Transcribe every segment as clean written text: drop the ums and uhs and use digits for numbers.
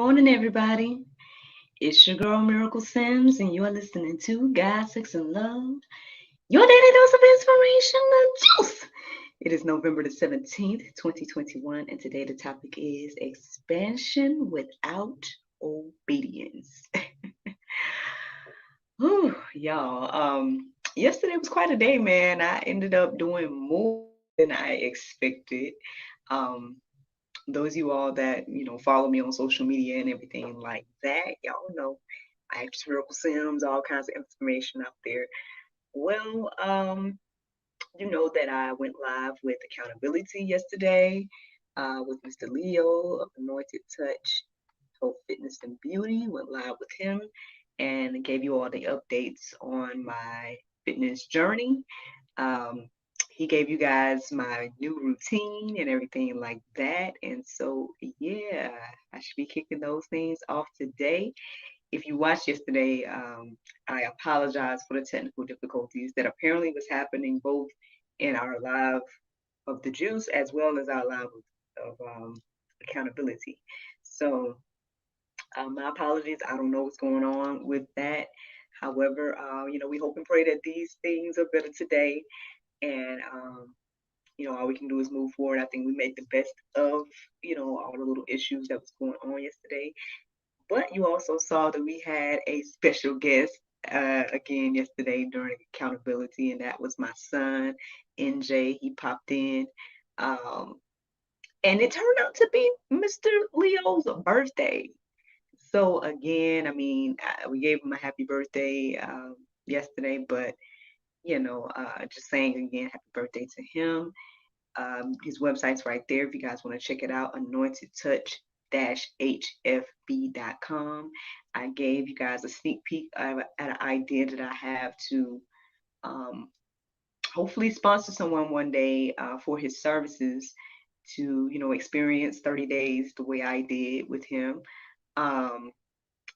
morning, everybody. It's your girl Miracle Sims, and you are listening to God, Sex, and Love, your daily dose of inspiration and juice. It is November the 17th, 2021, and today the topic is expansion without obedience. Whew, y'all. Yesterday was quite a day, man. I ended up doing more than I expected. Um, those of you all that follow me on social media and everything like that, y'all know I have Miracle Sims, all kinds of information out there. Well, you know that I went live with accountability yesterday with Mr. Leo of Anointed Touch, Health, Fitness, and Beauty. Went live with him and gave you all the updates on my fitness journey. Um, he gave you guys my new routine and everything like that. And so, yeah, I should be kicking those things off today. If you watched yesterday, I apologize for the technical difficulties that apparently was happening both in our live of the juice as well as our live of accountability. So, my apologies. I don't know what's going on with that. However, we hope and pray that these things are better today. And, all we can do is move forward. I think we made the best of, all the little issues that was going on yesterday. But you also saw that we had a special guest again yesterday during accountability, and that was my son, NJ. He popped in. Um, and it turned out to be Mr. Leo's birthday. So again, we gave him a happy birthday yesterday, but just saying again, happy birthday to him. His website's right there if you guys want to check it out, anointedtouch-hfb.com. I gave you guys a sneak peek at an idea that I have to um, hopefully sponsor someone one day for his services to, experience 30 days the way I did with him. Um,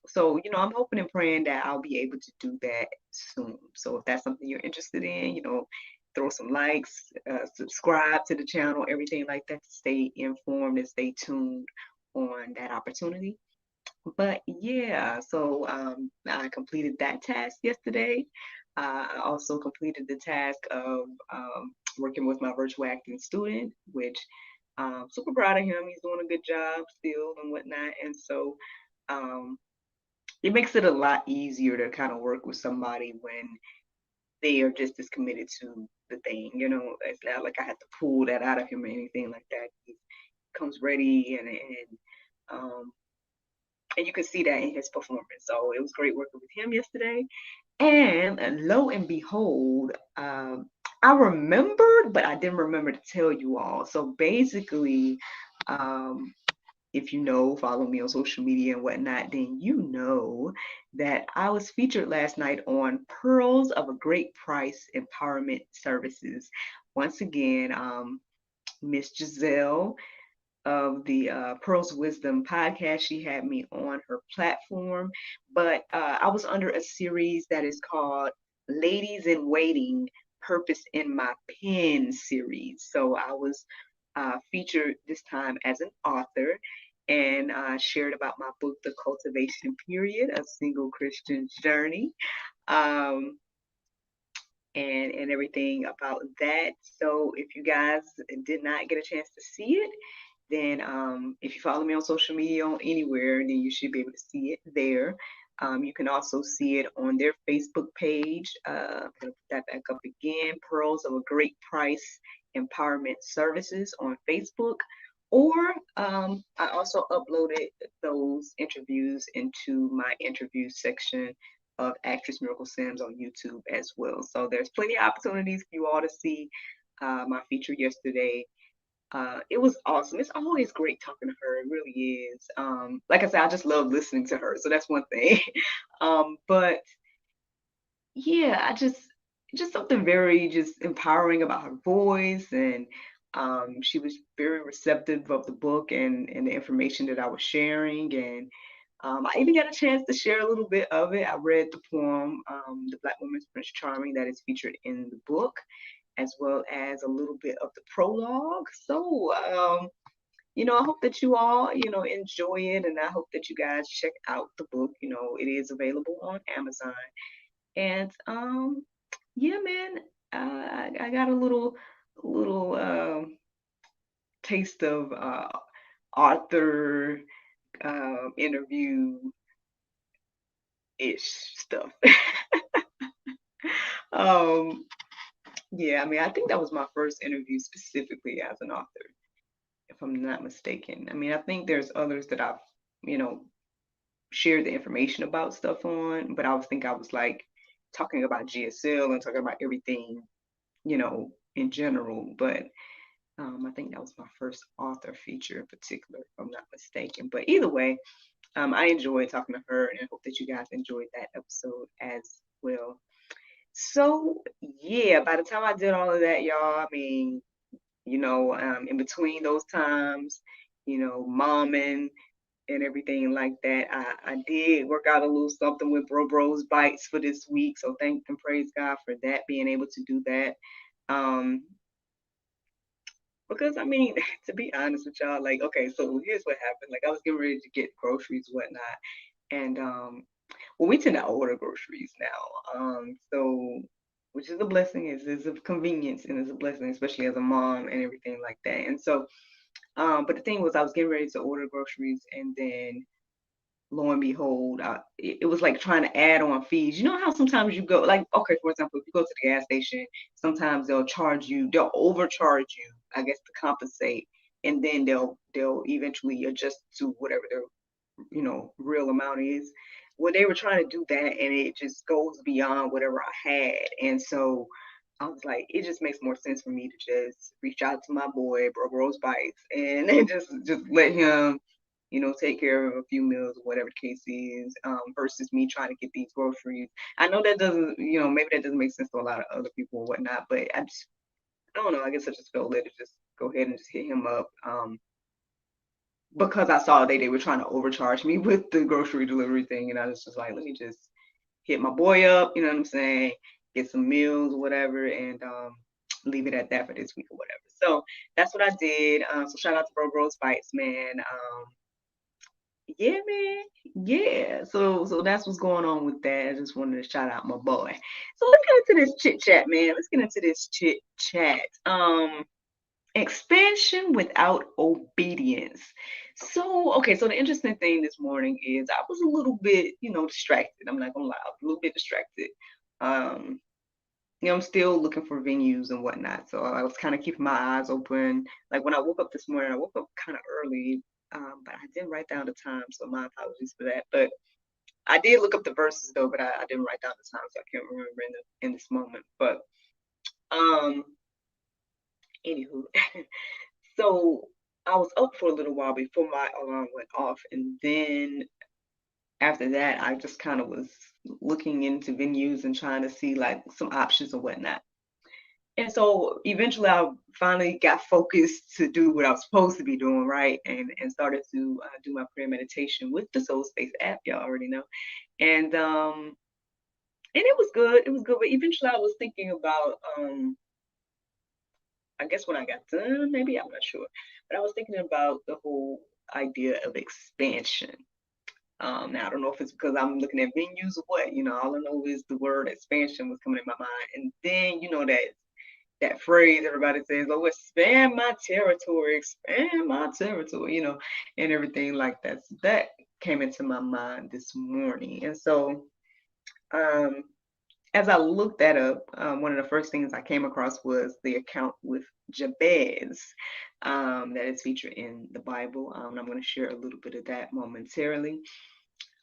so, I'm hoping and praying that I'll be able to do that soon. So if that's something you're interested in, throw some likes, subscribe to the channel, everything like that to stay informed and stay tuned on that opportunity. But yeah, so I completed that task yesterday. I also completed the task of working with my virtual acting student, which I'm super proud of him. He's doing a good job still and whatnot. And so um, it makes it a lot easier to kind of work with somebody when they are just as committed to the thing. It's not like I had to pull that out of him or anything like that. He comes ready um, and you can see that in his performance. So it was great working with him yesterday. And lo and behold, I remembered, but I didn't remember to tell you all. So basically, um, if follow me on social media and whatnot, then you know that I was featured last night on Pearls of a Great Price Empowerment Services. Once again, Miss Giselle of the Pearls of Wisdom podcast, she had me on her platform, but I was under a series that is called Ladies in Waiting Purpose in My Pen series. So I was featured this time as an author and shared about my book, The Cultivation Period, A Single Christian's Journey, um, and everything about that. So if you guys did not get a chance to see it, then if you follow me on social media on anywhere, then you should be able to see it there. You can also see it on their Facebook page. I'm going to put that back up again, Pearls of a Great Price Empowerment Services on Facebook. Or I also uploaded those interviews into my interview section of Actress Miracle Sims on YouTube as well. So there's plenty of opportunities for you all to see my feature yesterday. It was awesome. It's always great talking to her. It really is. Like I said, I just love listening to her. So that's one thing. But yeah, just something very just empowering about her voice, and she was very receptive of the book and the information that I was sharing, and I even got a chance to share a little bit of it. I read the poem, "The Black Woman's Prince Charming," that is featured in the book, as well as a little bit of the prologue. So I hope that you all, enjoy it, and I hope that you guys check out the book. It is available on Amazon. And yeah, man, I got a little taste of author interview ish stuff. um, yeah, I mean, I think that was my first interview specifically as an author, if I'm not mistaken. I mean, I think there's others that I've, you know, shared the information about stuff on, but I was like talking about GSL and talking about everything, in general. But I think that was my first author feature in particular, if I'm not mistaken. But either way, I enjoyed talking to her, and I hope that you guys enjoyed that episode as well. So yeah, by the time I did all of that, y'all, I mean, in between those times, momming and everything like that, I did work out a little something with Bros Bites for this week. So thank and praise God for that, being able to do that. Um, because I mean, to be honest with y'all, like, okay, so here's what happened. Like, I was getting ready to get groceries, whatnot, and well, we tend to order groceries now. So which is a blessing, is a convenience, and is a blessing, especially as a mom and everything like that. And so, but the thing was, I was getting ready to order groceries, and then lo and behold, it was like trying to add on fees. You know how sometimes you go, like, okay, for example, if you go to the gas station, sometimes they'll overcharge you, I guess, to compensate, and then they'll eventually adjust to whatever their real amount is. Well, they were trying to do that, and it just goes beyond whatever I had. And so I was like, it just makes more sense for me to just reach out to my boy, Bro Rose Bites, and just let him, take care of a few meals or whatever the case is, versus me trying to get these groceries. I know that doesn't, maybe that doesn't make sense to a lot of other people or whatnot, but I don't know. I guess I just felt led to just go ahead and just hit him up. Because I saw they were trying to overcharge me with the grocery delivery thing, and I was just like, let me just hit my boy up, you know what I'm saying, get some meals or whatever, and leave it at that for this week or whatever. So that's what I did. So shout out to Bro Bites, man. Yeah, man. Yeah. So that's what's going on with that. I just wanted to shout out my boy. So let's get into this chit chat, man. Let's get into this chit chat. Expansion without obedience. So, okay, so the interesting thing this morning is I was a little bit, distracted. I'm not gonna lie, I was a little bit distracted. Um, I'm still looking for venues and whatnot. So I was kind of keeping my eyes open. Like when I woke up this morning, I woke up kind of early, but I didn't write down the time, so my apologies for that. But I did look up the verses though, but I didn't write down the time, so I can't remember in this moment. But um, anywho. So I was up for a little while before my alarm went off, and then after that, I just kind of was looking into venues and trying to see like some options and whatnot. And so eventually, I finally got focused to do what I was supposed to be doing, right? And started to do my prayer meditation with the Soul Space app. Y'all already know, and it was good. It was good, but eventually, I was thinking about I guess when I got done, maybe I'm not sure, but I was thinking about the whole idea of expansion. Now I don't know if it's because I'm looking at venues or what. All I know is the word expansion was coming in my mind, and then that phrase everybody says, "Oh, expand my territory, expand my territory," and everything like that. So that came into my mind this morning, and so um, as I looked that up, one of the first things I came across was the account with Jabez that is featured in the Bible. And I'm going to share a little bit of that momentarily.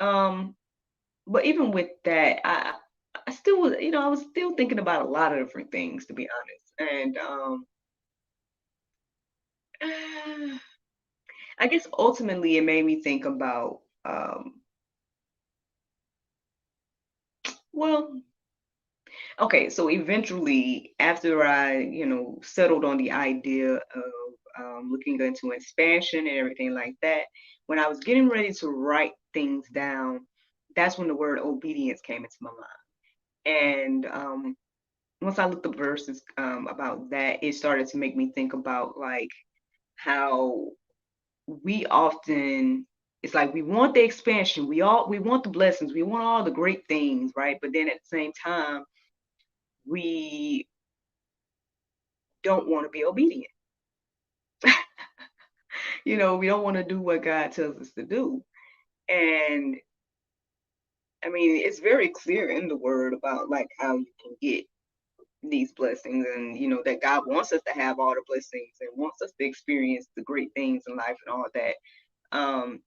But even with that, I still was, I was still thinking about a lot of different things, to be honest. And I guess ultimately it made me think about, well, okay, so eventually, after I, settled on the idea of looking into expansion and everything like that, when I was getting ready to write things down, that's when the word obedience came into my mind. And once I looked up verses about that, it started to make me think about like how we often, it's like we want the expansion, we want the blessings, we want all the great things, right? But then at the same time, we don't want to be obedient. We don't want to do what God tells us to do. And I mean, it's very clear in the word about like how you can get these blessings, and that God wants us to have all the blessings and wants us to experience the great things in life and all that. Um,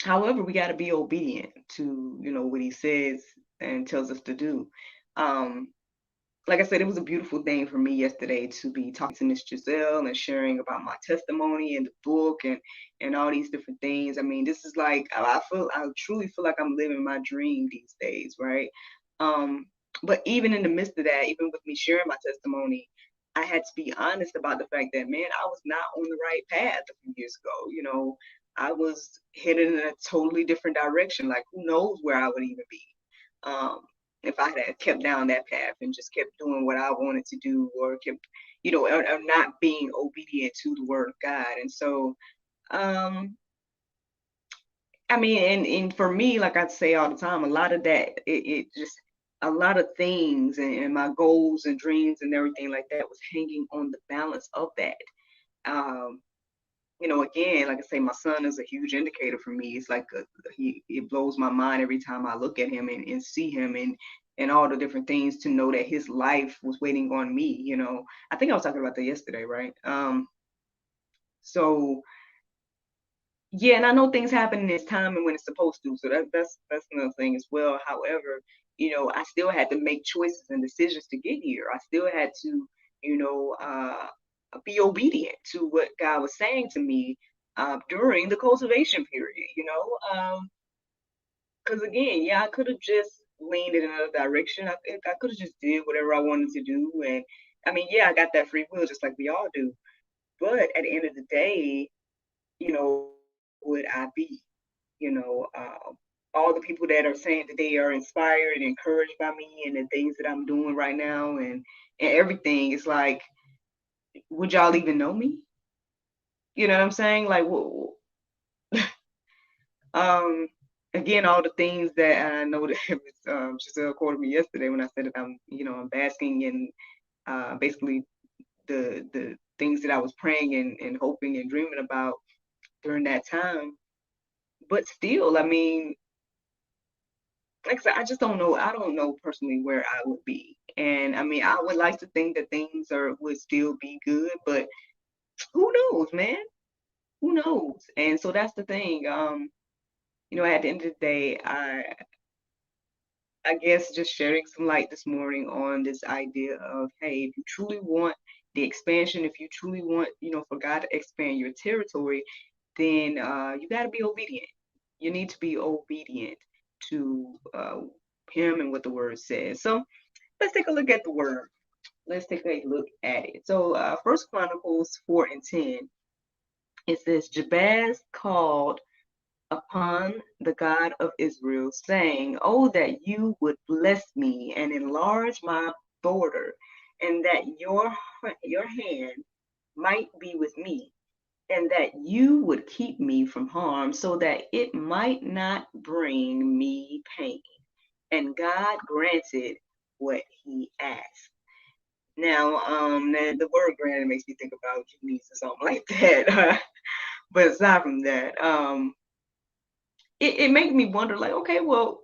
However, we got to be obedient to, what he says and tells us to do. Um, like I said, it was a beautiful thing for me yesterday to be talking to Miss Giselle and sharing about my testimony and the book and all these different things. I mean, this is like I truly feel like I'm living my dream these days, right? Um, but even in the midst of that, even with me sharing my testimony, I had to be honest about the fact that, man, I was not on the right path a few years ago. I was headed in a totally different direction. Like, who knows where I would even be. Um, if I had kept down that path and just kept doing what I wanted to do, or kept, or not being obedient to the word of God. And so, um, I mean, and for me, like I say all the time, a lot of that, it just, a lot of things and my goals and dreams and everything like that was hanging on the balance of that. Um, again, like I say, my son is a huge indicator for me. It's like it blows my mind every time I look at him and see him and all the different things, to know that his life was waiting on me. I think I was talking about that yesterday, right? So yeah, and I know things happen in its time and when it's supposed to. So that's another thing as well. However, I still had to make choices and decisions to get here. I still had to, be obedient to what God was saying to me during the cultivation period. Because again, yeah, I could have just leaned in another direction. I could have just did whatever I wanted to do, and I mean, yeah, I got that free will just like we all do. But at the end of the day, would I be? You know, all the people that are saying that they are inspired and encouraged by me and the things that I'm doing right now and everything. It's like, would y'all even know me? You know what I'm saying? Like, um, again, all the things that I know that Giselle quoted me yesterday when I said that I'm basking in basically the things that I was praying and hoping and dreaming about during that time. But still, I mean, like I said, I just don't know. I don't know personally where I would be. And I mean, I would like to think that things would still be good, but who knows, man? Who knows? And so that's the thing. At the end of the day, I guess just sharing some light this morning on this idea of, hey, if you truly want the expansion, if you truly want, for God to expand your territory, then you got to be obedient. You need to be obedient to Him and what the Word says. So let's take a look at the Word. Let's take a look at it. So First Chronicles 4:10, it says, Jabez called upon the God of Israel, saying, Oh, that you would bless me and enlarge my border, and that your hand might be with me, and that you would keep me from harm, so that it might not bring me pain. And God granted what he asked. Now, the word granted makes me think about Genies or something like that. But aside from that, it makes me wonder, like, okay, well,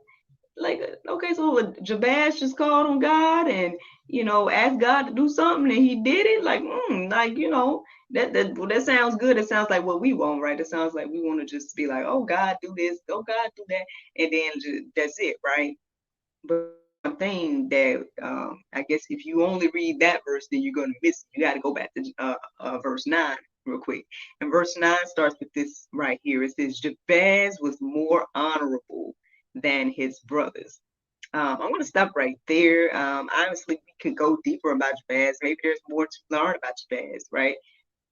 like, okay, so Jabez just called on God and asked God to do something, and he did it. Like, like, that sounds good. It sounds like what we want, right? It sounds like we want to just be like, oh God, do this, oh God, do that, and then that's it, right? But one thing that I guess if you only read that verse, then you're gonna miss. You got to go back to verse 9 real quick. And verse 9 starts with this right here. It says, Jabez was more honorable than his brothers. I'm going to stop right there. Honestly, we could go deeper about Jabez. Maybe there's more to learn about Jabez, right?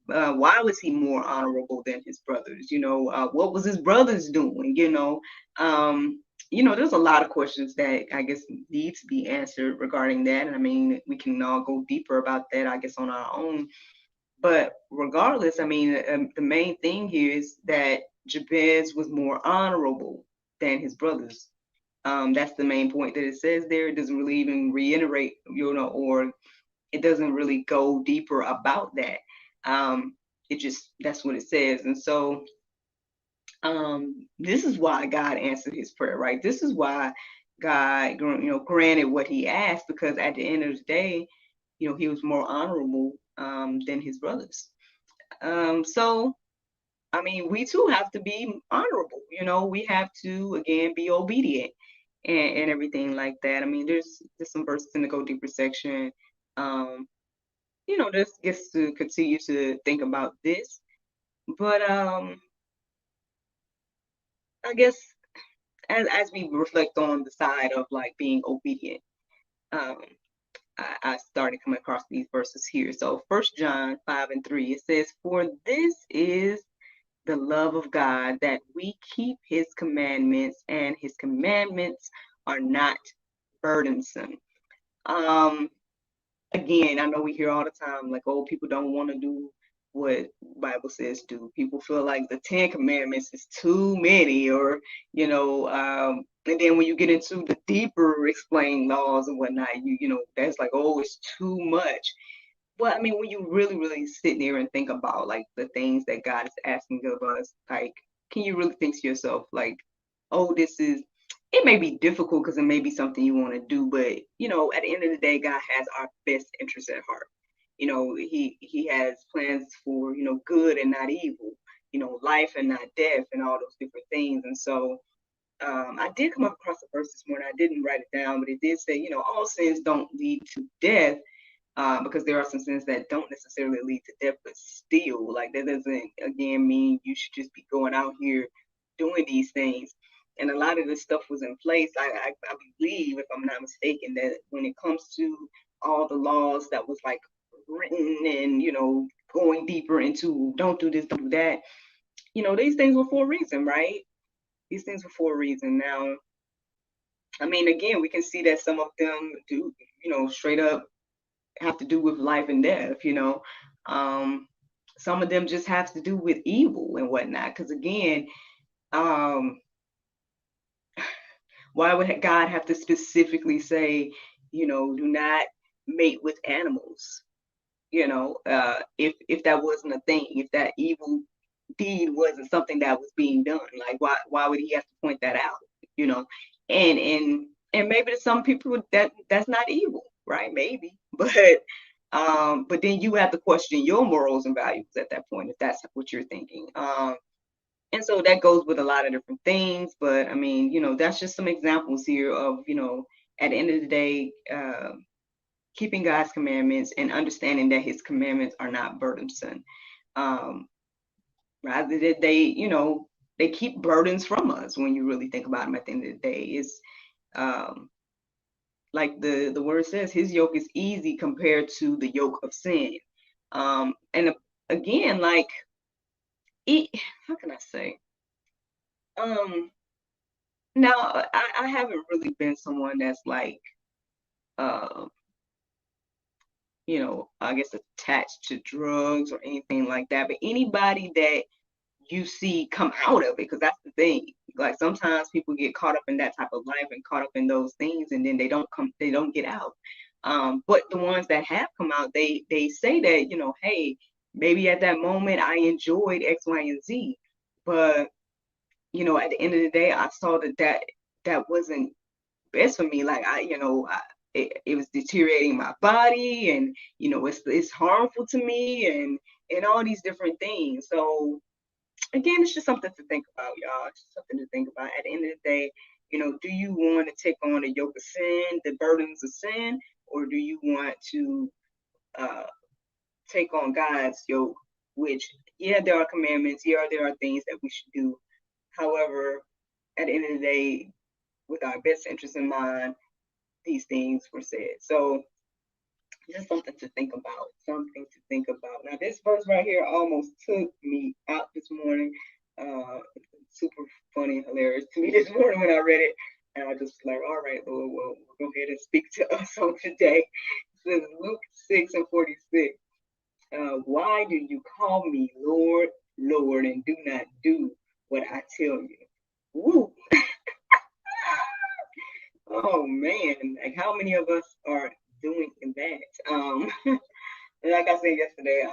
Why was he more honorable than his brothers? What was his brothers doing? There's a lot of questions that I guess need to be answered regarding that. And I mean, we can all go deeper about that, I guess, on our own. But regardless, I mean, the main thing here is that Jabez was more honorable than his brothers. That's the main point that it says there. It doesn't really even reiterate, or it doesn't really go deeper about that. It just, that's what it says. And so this is why God answered his prayer, right? This is why God, granted what he asked, because at the end of the day, he was more honorable than his brothers. So I mean, we too have to be honorable. We have to, again, be obedient and everything like that. I mean, there's some verses in the Go Deeper section. This gets to continue to think about this. But I guess as we reflect on the side of like being obedient, um, I started coming across these verses here. So 1 John 5:3, it says, "For this is the love of God, that we keep his commandments, and his commandments are not burdensome." Um, Again, I know we hear all the time, like, oh, people don't want to do what Bible says do. People feel like the 10 Commandments is too many, or, and then when you get into the deeper explained laws and whatnot, that's like, oh, it's too much. Well, I mean, when you really, really sit there and think about like the things that God is asking of us, like, can you really think to yourself, like, oh, it may be difficult because it may be something you want to do, but at the end of the day, God has our best interest at heart. He has plans for, good and not evil, life and not death, and all those different things. And so I did come across a verse this morning. I didn't write it down, but it did say, all sins don't lead to death, because there are some sins that don't necessarily lead to death, but still, like, that doesn't again mean you should just be going out here doing these things. And a lot of this stuff was in place. I believe, if I'm not mistaken, that when it comes to all the laws that was like written and going deeper into don't do this, don't do that, these things were for a reason, right? These things were for a reason. Now, I mean, again, we can see that some of them do, straight up have to do with life and death. Some of them just have to do with evil and whatnot. Because again, um, why would God have to specifically say, do not mate with animals? If that wasn't a thing, if that evil deed wasn't something that was being done, like why would he have to point that out? You know, and maybe to some people that's not evil, right? Maybe, but then you have to question your morals and values at that point if that's what you're thinking. And so that goes with a lot of different things, but I mean, that's just some examples here of, at the end of the day, keeping God's commandments and understanding that his commandments are not burdensome. Rather that they keep burdens from us when you really think about them at the end of the day. It's like the word says, his yoke is easy compared to the yoke of sin. And again, like, how can I say? Now I haven't really been someone that's like, uh, I guess attached to drugs or anything like that. But anybody that you see come out of it, because that's the thing. Like, sometimes people get caught up in that type of life and caught up in those things, and then they don't get out. But the ones that have come out, they say that, hey, maybe at that moment I enjoyed X, Y, and Z, but at the end of the day, I saw that wasn't best for me. Like, it was deteriorating my body, and it's harmful to me, and all these different things. So again, it's just something to think about, y'all. It's just something to think about. At the end of the day, do you want to take on the yoke of sin, the burdens of sin, or do you want to take on God's yoke? Which, yeah, there are commandments. Yeah, there are things that we should do. However, at the end of the day, with our best interest in mind, these things were said. So just something to think about. Something to think about. Now, this verse right here almost took me out this morning. Super funny and hilarious to me this morning when I read it. And I just like, all right, Lord, well, we'll go ahead and speak to us on today. It says Luke 6:46. Why do you call me Lord, Lord, and do not do what I tell you? Woo! Oh man, like how many of us are doing that? Like I said yesterday,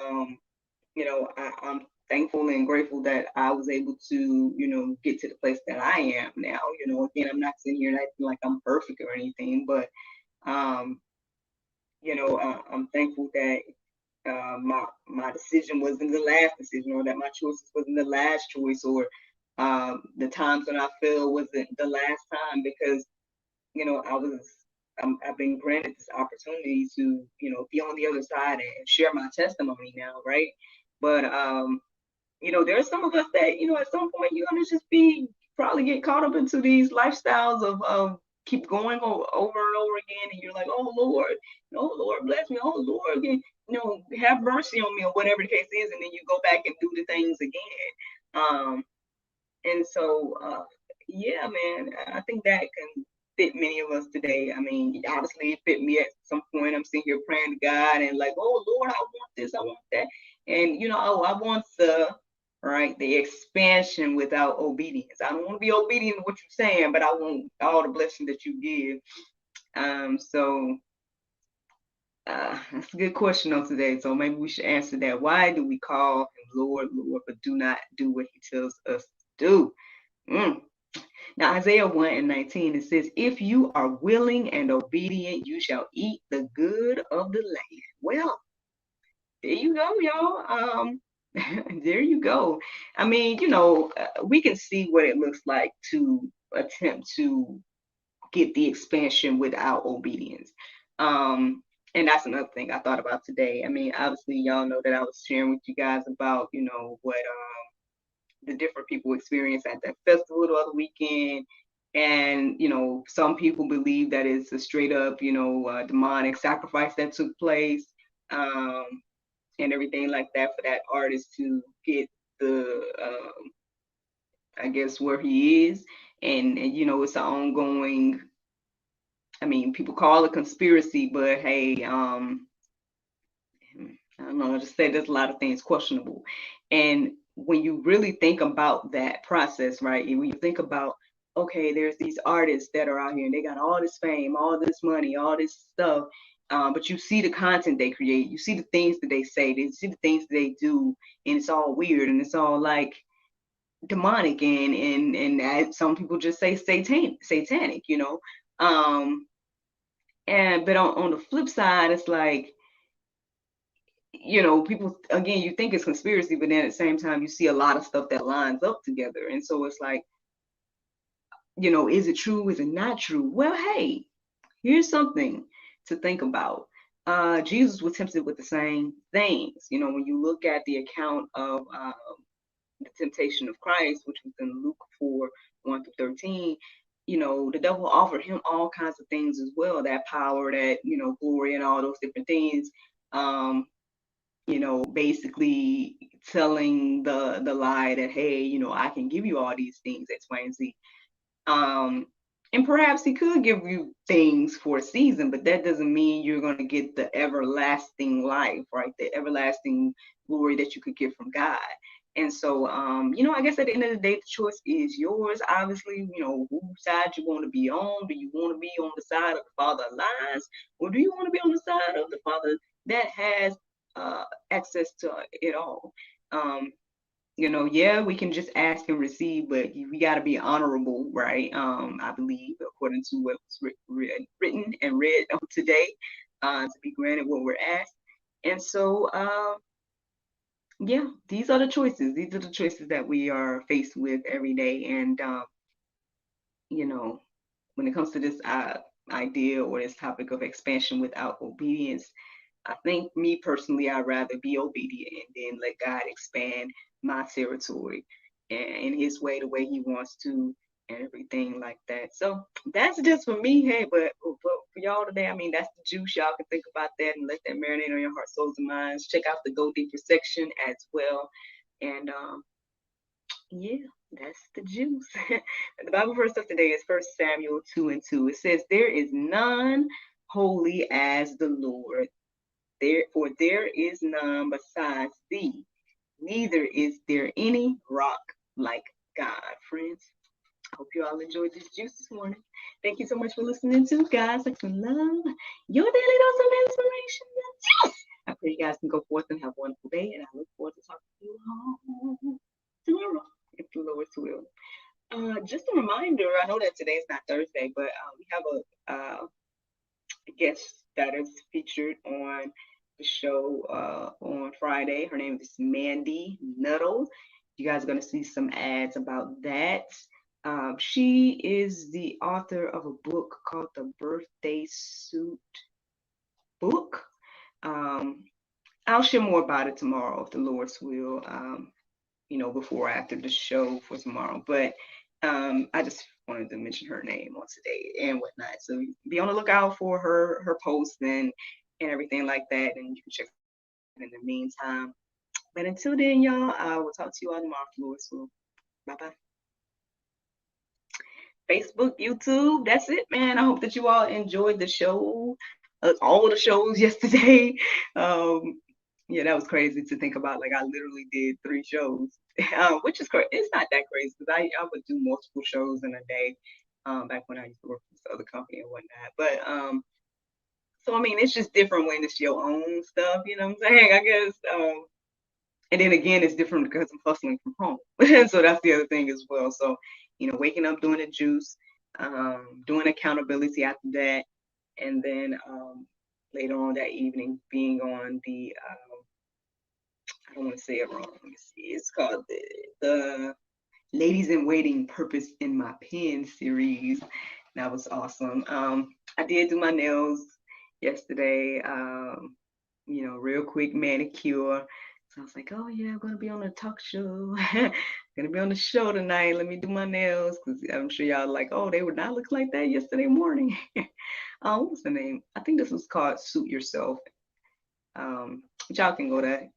I'm thankful and grateful that I was able to, get to the place that I am now. Again, I'm not sitting here acting like I'm perfect or anything, but um, I'm thankful that my decision wasn't the last decision, or that my choices wasn't the last choice, or the times when I feel wasn't the last time, because I've been granted this opportunity to be on the other side and share my testimony now, right? But there's some of us that at some point you're gonna just be probably get caught up into these lifestyles of keep going over and over again, and you're like, oh Lord, bless me, oh Lord, again, have mercy on me, or whatever the case is, and then you go back and do the things again. And so, yeah, man, I think that can fit many of us today. I mean, obviously, it fit me at some point. I'm sitting here praying to God and like, oh Lord, I want this, I want that, and I want the expansion without obedience. I don't want to be obedient to what you're saying, but I want all the blessing that you give. So that's a good question on today. So maybe we should answer that. Why do we call him Lord, Lord, but do not do what he tells us to do? Mm. Now, Isaiah 1 and 19, it says, if you are willing and obedient, you shall eat the good of the land. Well, there you go, y'all. There you go. I mean, we can see what it looks like to attempt to get the expansion without obedience. And that's another thing I thought about today. I mean, obviously, y'all know that I was sharing with you guys about, what the different people experience at that festival the other weekend. And, some people believe that it's a straight up, demonic sacrifice that took place, and everything like that for that artist to get the, I guess, where he is. And it's an ongoing, I mean, people call it conspiracy, but hey, I don't know, I just say there's a lot of things questionable. And when you really think about that process, right? And when you think about, okay, there's these artists that are out here and they got all this fame, all this money, all this stuff. But you see the content they create, you see the things that they say, you see the things that they do, and it's all weird and it's all like demonic, and some people just say satanic, and but on the flip side, it's like, people, again, you think it's conspiracy, but then at the same time you see a lot of stuff that lines up together, and so it's like, is it true, is it not true? Well, hey, here's something to think about. Jesus was tempted with the same things. When you look at the account of the temptation of Christ, which was in Luke 4, 1 through 13, the devil offered him all kinds of things as well, that power, that, glory, and all those different things. Basically telling the lie that, hey, I can give you all these things, X, Y, and Z. And perhaps he could give you things for a season, but that doesn't mean you're going to get the everlasting life, right? The everlasting glory that you could get from God. And so, I guess at the end of the day, the choice is yours. Obviously, whose side you want to be on. Do you want to be on the side of the Father of lies, or do you want to be on the side of the Father that has access to it all? Yeah, we can just ask and receive, but we got to be honorable, right? I believe, according to what was written and read on today, to be granted what we're asked. And so, yeah, these are the choices. These are the choices that we are faced with every day. And, when it comes to this idea or this topic of expansion without obedience, I think, me personally, I'd rather be obedient and then let God expand my territory and in his way, the way he wants to, and everything like that. So that's just for me. Hey, but for y'all today, I mean, that's the juice. Y'all can think about that and let that marinate on your heart, souls, and minds. Check out the Go Deeper section as well. And yeah, that's the juice. The Bible verse of today is 1 Samuel 2 and 2. It says, there is none holy as the Lord. there is none besides thee, neither is there any rock like God, friends. Hope you all enjoyed this juice this morning. Thank you so much for listening to Guys Like Some Love, your daily dose of inspiration and juice. I pray you guys can go forth and have a wonderful day, and I look forward to talking to you all tomorrow, if the Lord's will. Just a reminder, I know that today's not Thursday, but we have a guest that is featured on the show on Friday. Her name is Mandy Nuttall. You guys are going to see some ads about that. She is the author of a book called The Birthday Suit Book. I'll share more about it tomorrow, if the Lord's will, before or after the show for tomorrow. But I just wanted to mention her name on today and whatnot. So be on the lookout for her posts and everything like that. And you can check it in the meantime. But until then, y'all, I will talk to you all tomorrow, Lord's will. Bye-bye. Facebook, YouTube, that's it, man. I hope that you all enjoyed the show, all the shows yesterday. Yeah, that was crazy to think about. Like, I literally did 3 shows, which is crazy. It's not that crazy because I would do multiple shows in a day back when I used to work for this other company and whatnot. But so I mean, it's just different when it's your own stuff. You know what I'm saying? I guess. And then again, it's different because I'm hustling from home. So that's the other thing as well. So, waking up, doing the juice, doing accountability after that, and then later on that evening being on the I don't want to say it wrong. Let me see. It's called the Ladies in Waiting Purpose in My Pen series. That was awesome. I did do my nails yesterday. Real quick manicure. So I was like, oh yeah, I'm gonna be on a talk show. Gonna be on the show tonight. Let me do my nails because I'm sure y'all like, oh, they would not look like that yesterday morning. What was the name? I think this was called Suit Yourself. Y'all can go there.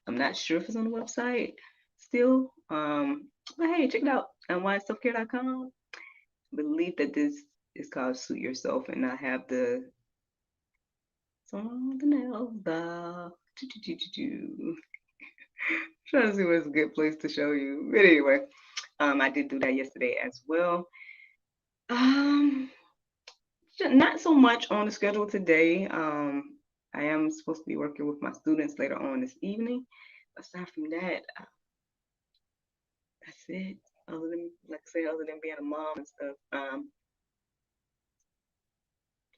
I'm not sure if it's on the website still. But hey, check it out on wineselfcare.com. I believe that this is called Suit Yourself, and I have the nails. Trying to see what's a good place to show you. But anyway, I did do that yesterday as well. Not so much on the schedule today. I am supposed to be working with my students later on this evening. Aside from that, that's it. Other than, like I say, other than being a mom and stuff.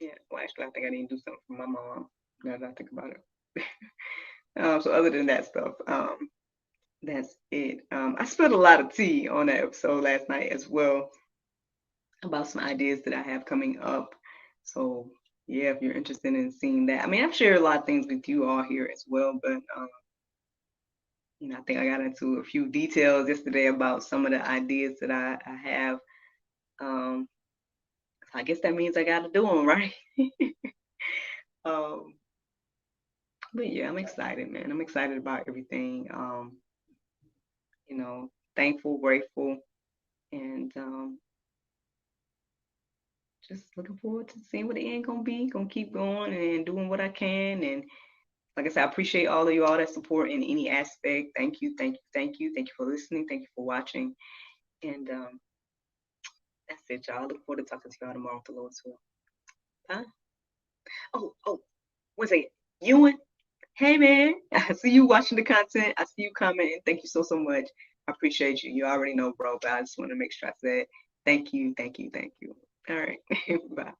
Yeah, well, actually, I think I need to do something for my mom now that I think about it. So other than that stuff, that's it. I spilled a lot of tea on that episode last night as well about some ideas that I have coming up. So yeah, if you're interested in seeing that, I mean, I've shared a lot of things with you all here as well, but I think I got into a few details yesterday about some of the ideas that I have. I guess that means I got to do them, right? But yeah, I'm excited, man. I'm excited about everything. Thankful, grateful, and just looking forward to seeing what the end gonna be. Gonna keep going and doing what I can. And like I said, I appreciate all of you all that support in any aspect. Thank you, thank you, thank you. Thank you for listening. Thank you for watching. And that's it, y'all. I look forward to talking to y'all tomorrow with the Lord's will. Bye. Oh, what's it? Ewan? Hey, man. I see you watching the content. I see you commenting. Thank you so much. I appreciate you. You already know, bro, but I just want to make sure I said thank you, thank you, thank you. All right. Bye.